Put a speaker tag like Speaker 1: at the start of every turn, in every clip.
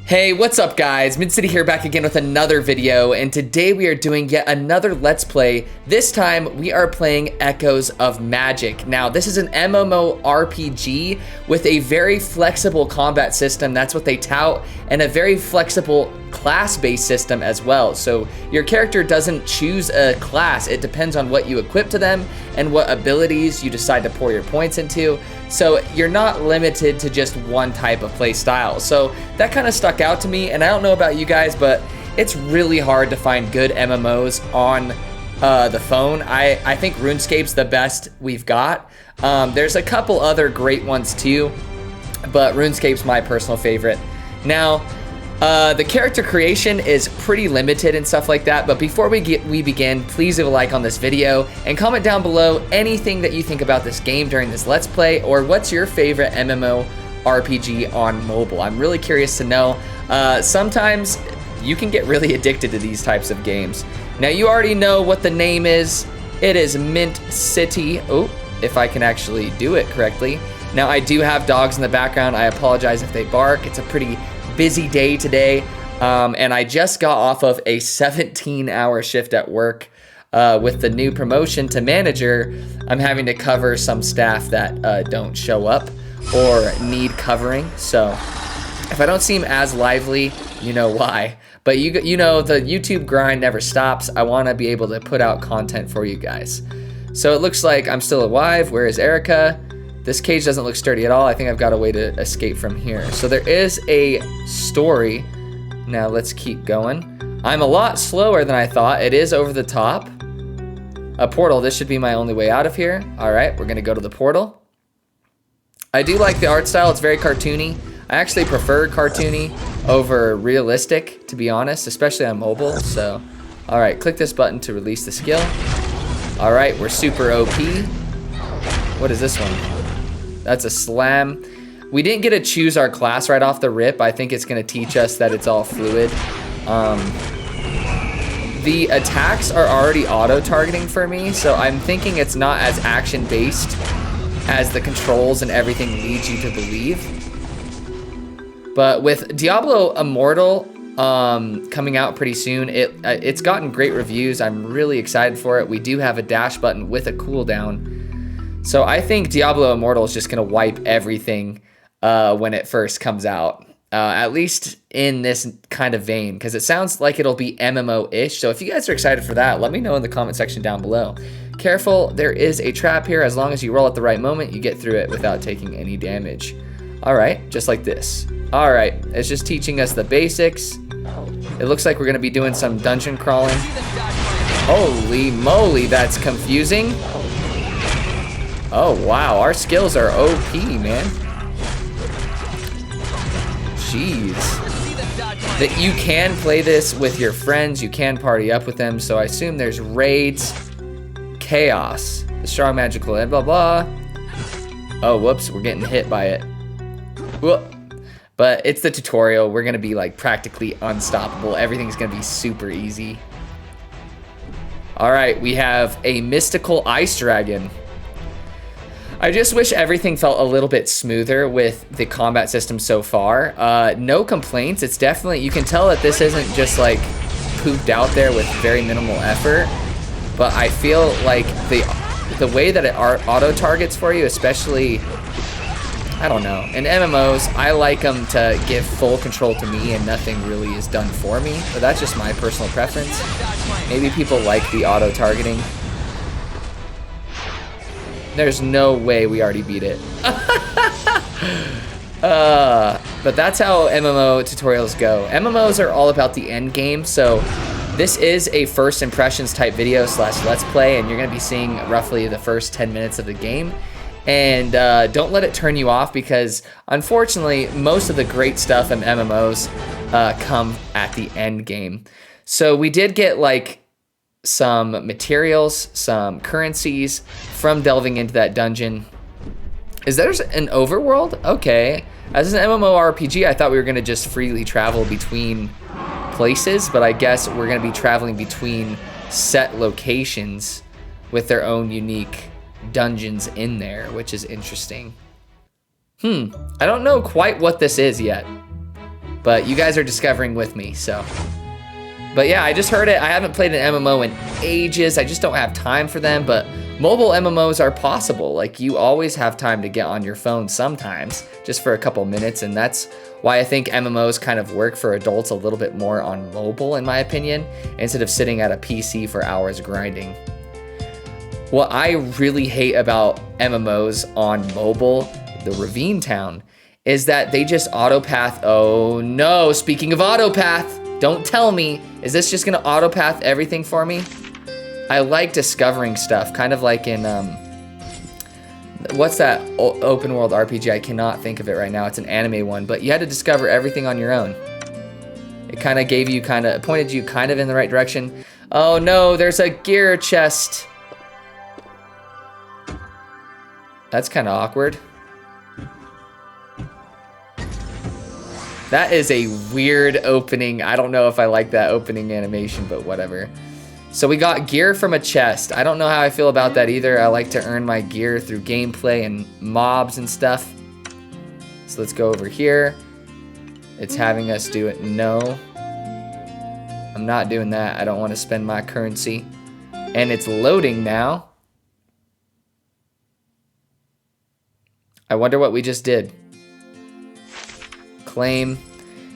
Speaker 1: Hey, what's up guys? Mid-City here, back again with another video, and today we are doing yet another Let's Play. This time we are playing Echoes of Magic. Now this is an MMORPG with a very flexible combat system, that's what they tout, and a very flexible class-based system as well. So your character doesn't choose a class, it depends on what you equip to them and what abilities you decide to pour your points into. So you're not limited to just one type of play style. So that kind of stuck out to me, and I don't know about you guys, but it's really hard to find good MMOs on the phone. I think RuneScape's the best we've got. There's a couple other great ones too, but RuneScape's my personal favorite. Now, the character creation is pretty limited and stuff like that, but before we begin, please leave a like on this video and comment down below anything that you think about this game during this Let's Play, or what's your favorite MMORPG on mobile. I'm really curious to know. Sometimes you can get really addicted to these types of games. Now you already know what the name is. It is Mint City. Oh, if I can actually do it correctly. Now I do have dogs in the background. I apologize if they bark. It's a pretty busy day today, and I just got off of a 17-hour shift at work. With the new promotion to manager, I'm having to cover some staff that don't show up or need covering. So if I don't seem as lively, you know why. But you know the YouTube grind never stops. I want to be able to put out content for you guys. So it looks like I'm still alive. Where is Erica? This cage doesn't look sturdy at all. I think I've got a way to escape from here. So there is a story. Now let's keep going. I'm a lot slower than I thought. It is over the top. A portal. This should be my only way out of here. All right, we're gonna go to the portal. I do like the art style. It's very cartoony. I actually prefer cartoony over realistic, to be honest, especially on mobile. So, all right, click this button to release the skill. All right, we're super OP. What is this one? That's a slam. We didn't get to choose our class right off the rip. I think it's gonna teach us that it's all fluid. The attacks are already auto-targeting for me, so I'm thinking it's not as action-based as the controls and everything leads you to believe. But with Diablo Immortal coming out pretty soon, it's gotten great reviews. I'm really excited for it. We do have a dash button with a cooldown. So I think Diablo Immortal is just gonna wipe everything when it first comes out, at least in this kind of vein, because it sounds like it'll be MMO-ish. So if you guys are excited for that, let me know in the comment section down below. Careful, there is a trap here. As long as you roll at the right moment, you get through it without taking any damage. All right, just like this. All right, it's just teaching us the basics. It looks like we're gonna be doing some dungeon crawling. Holy moly, that's confusing. Oh wow, our skills are OP, man. Jeez. That you can play this with your friends, you can party up with them, so I assume there's raids, chaos, the strong magical, and blah blah. Oh, whoops, we're getting hit by it. Whoop. But it's the tutorial, we're gonna be like practically unstoppable. Everything's gonna be super easy. All right, we have a mystical ice dragon. I just wish everything felt a little bit smoother with the combat system so far. No complaints. It's definitely, you can tell that this isn't just like pooped out there with very minimal effort, but I feel like the way that it auto targets for you, especially, I don't know, in MMOs, I like them to give full control to me and nothing really is done for me, but that's just my personal preference. Maybe people like the auto targeting. There's no way we already beat it. But that's how MMO tutorials go. MMOs are all about the end game, so this is a first impressions type video slash let's play, and you're gonna be seeing roughly the first 10 minutes of the game. And don't let it turn you off, because unfortunately, most of the great stuff in MMOs come at the end game. So we did get like some materials, some currencies from delving into that dungeon. Is there an overworld? Okay. As an MMORPG, I thought we were gonna just freely travel between places, but I guess we're gonna be traveling between set locations with their own unique dungeons in there, which is interesting. I don't know quite what this is yet, but you guys are discovering with me, so. But yeah, I just heard it. I haven't played an MMO in ages. I just don't have time for them, but mobile MMOs are possible. Like, you always have time to get on your phone sometimes, just for a couple minutes, and that's why I think MMOs kind of work for adults a little bit more on mobile, in my opinion, instead of sitting at a PC for hours grinding. What I really hate about MMOs on mobile, the Ravine Town, is that they just autopath. Oh no, speaking of autopath, don't tell me, is this just gonna autopath everything for me? I like discovering stuff, kind of like in, what's that open world RPG? I cannot think of it right now. It's an anime one, but you had to discover everything on your own. It kind of gave you, pointed you kind of in the right direction. Oh no, there's a gear chest. That's kind of awkward. That is a weird opening. I don't know if I like that opening animation, but whatever. So we got gear from a chest. I don't know how I feel about that either. I like to earn my gear through gameplay and mobs and stuff. So let's go over here. It's having us do it. No. I'm not doing that. I don't want to spend my currency. And it's loading now. I wonder what we just did. Claim.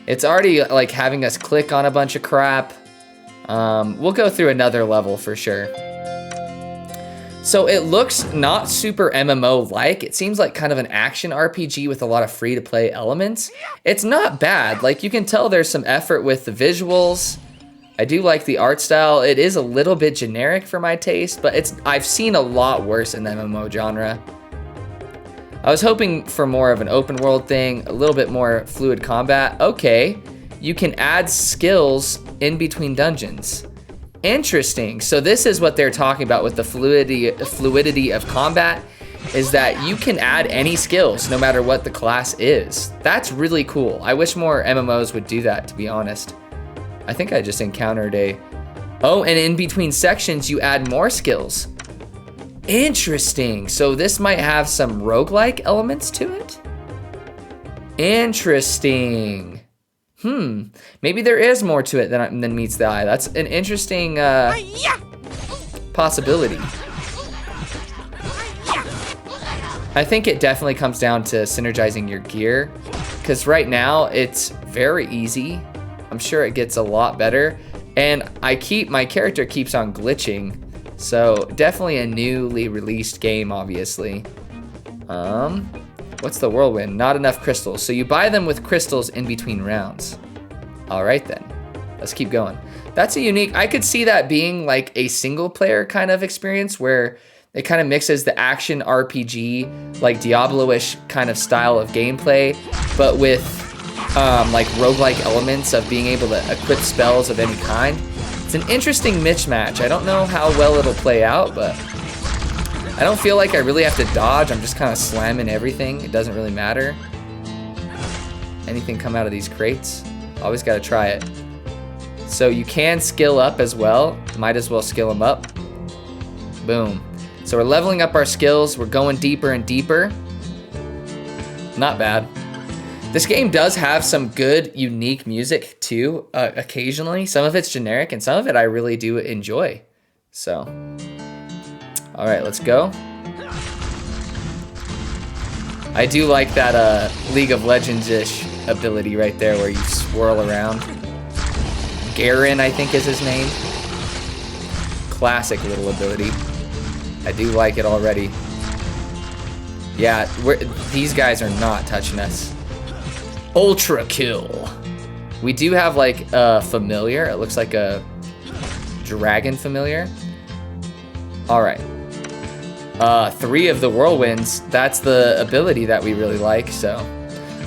Speaker 1: It's already like having us click on a bunch of crap. We'll go through another level for sure. So it looks not super MMO-like. It seems like kind of an action RPG with a lot of free-to-play elements. It's not bad. Like, you can tell there's some effort with the visuals. I do like the art style. It is a little bit generic for my taste, but I've seen a lot worse in the MMO genre. I was hoping for more of an open world thing, a little bit more fluid combat. Okay, you can add skills in between dungeons. Interesting. So this is what they're talking about with the fluidity of combat, is that you can add any skills no matter what the class is. That's really cool. I wish more MMOs would do that, to be honest. I think I just encountered oh, and in between sections you add more skills. Interesting. So this might have some roguelike elements to it? Interesting. Maybe there is more to it than meets the eye. That's an interesting possibility. I think it definitely comes down to synergizing your gear, because right now it's very easy. I'm sure it gets a lot better, and my character keeps on glitching. So definitely a newly released game, obviously. What's the whirlwind? Not enough crystals. So you buy them with crystals in between rounds. All right then, let's keep going. That's a unique, I could see that being like a single player kind of experience where it kind of mixes the action RPG, like Diablo-ish kind of style of gameplay, but with like roguelike elements of being able to equip spells of any kind. It's an interesting mismatch. I don't know how well it'll play out, but I don't feel like I really have to dodge. I'm just kind of slamming everything. It doesn't really matter. Anything come out of these crates? Always got to try it. So you can skill up as well. Might as well skill them up. Boom. So we're leveling up our skills. We're going deeper and deeper. Not bad. This game does have some good, unique music too, occasionally. Some of it's generic and some of it I really do enjoy. So, all right, let's go. I do like that League of Legends-ish ability right there where you swirl around. Garen, I think is his name. Classic little ability. I do like it already. Yeah, these guys are not touching us. Ultra kill. We do have like a familiar. It looks like a dragon familiar. All right. 3 of the whirlwinds. That's the ability that we really like. So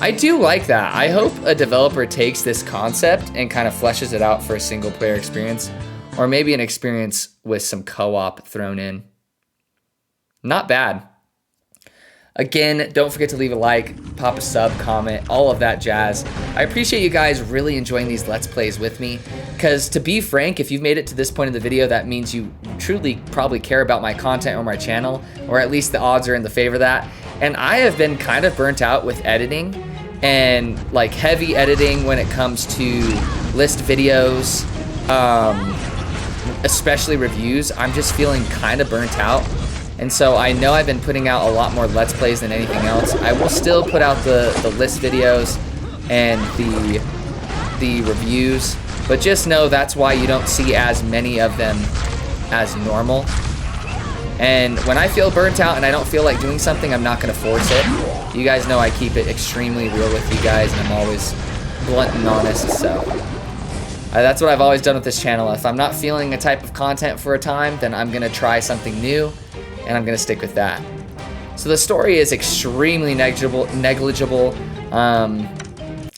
Speaker 1: I do like that. I hope a developer takes this concept and kind of fleshes it out for a single player experience, or maybe an experience with some co-op thrown in. Not bad. Again, don't forget to leave a like, pop a sub, comment, all of that jazz. I appreciate you guys really enjoying these Let's Plays with me, because to be frank, if you've made it to this point in the video, that means you truly probably care about my content or my channel, or at least the odds are in the favor of that. And I have been kind of burnt out with editing, and like heavy editing when it comes to list videos, especially reviews. I'm just feeling kind of burnt out. And so I know I've been putting out a lot more Let's Plays than anything else. I will still put out the list videos and the reviews, but just know that's why you don't see as many of them as normal. And when I feel burnt out and I don't feel like doing something, I'm not going to force it. You guys know I keep it extremely real with you guys, and I'm always blunt and honest, so that's what I've always done with this channel. If I'm not feeling a type of content for a time, then I'm going to try something new, and I'm going to stick with that. So the story is extremely negligible.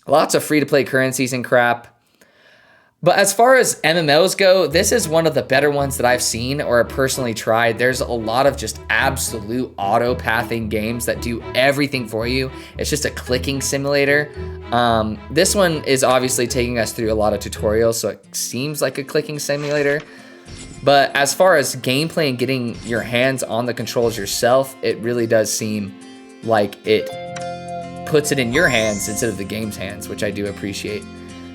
Speaker 1: Lots of free-to-play currencies and crap. But as far as MMOs go, this is one of the better ones that I've seen or personally tried. There's a lot of just absolute auto-pathing games that do everything for you. It's just a clicking simulator. This one is obviously taking us through a lot of tutorials, so it seems like a clicking simulator. But as far as gameplay and getting your hands on the controls yourself, it really does seem like it puts it in your hands instead of the game's hands, which I do appreciate.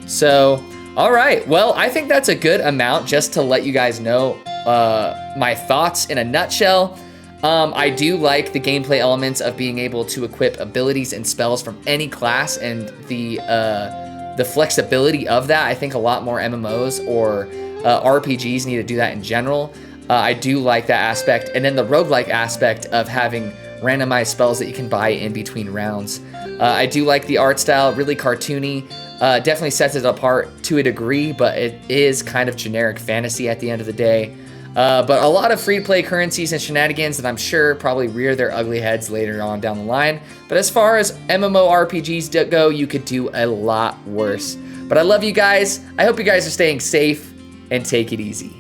Speaker 1: So, all right, well, I think that's a good amount just to let you guys know my thoughts in a nutshell. I do like the gameplay elements of being able to equip abilities and spells from any class, and the flexibility of that. I think a lot more MMOs or RPGs need to do that in general. I do like that aspect. And then the roguelike aspect of having randomized spells that you can buy in between rounds. I do like the art style, really cartoony. Definitely sets it apart to a degree, but it is kind of generic fantasy at the end of the day. But a lot of free-to-play currencies and shenanigans that I'm sure probably rear their ugly heads later on down the line. But as far as MMORPGs go, you could do a lot worse. But I love you guys. I hope you guys are staying safe, and take it easy.